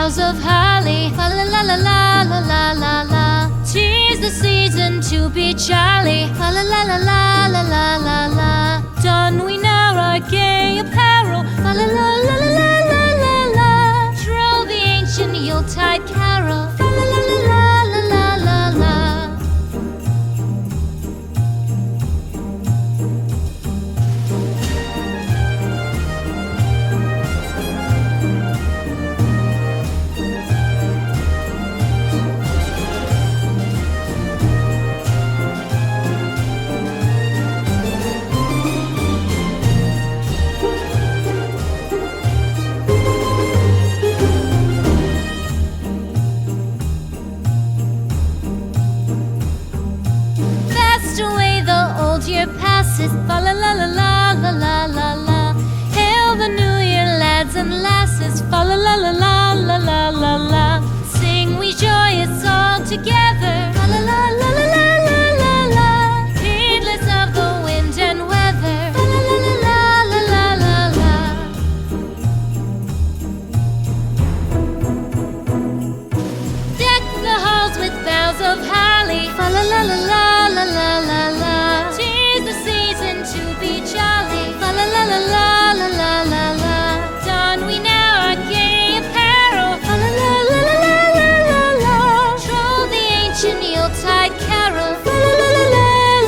boughs of holly. Fa la la la la la la la la. 'Tis the season to be jolly. Fa la la la la la la la la. Don we now our gay apparel. Fa la la la la la la la la. Troll the ancient Yuletide carol. Fa la la la la la la la la. Year passes, fa la la la la la la la la. Hail the new year, lads and lasses, fa la la la la la la la la. Sing we joyous all together, fa la la la la la la la la. Heedless of the wind and weather, fa la la la la la la la la. Deck the halls with boughs of holly, fa la la la la la la la la. La la la la la la la la. Don we now our gay apparel. La la la la la la la la. Troll the ancient Yuletide carol. La la la la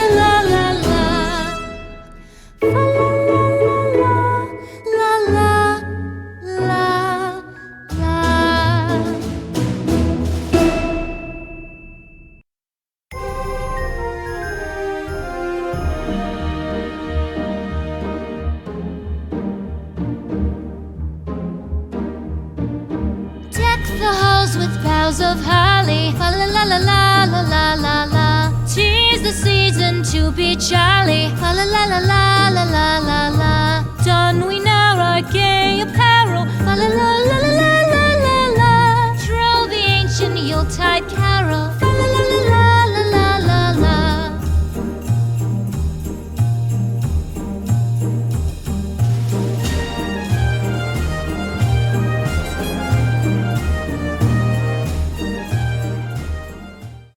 la la la la. La la la la la. The halls with boughs of holly. Fa la la la la la la la la. 'Tis the season to be jolly. Fa la la la la la la la la.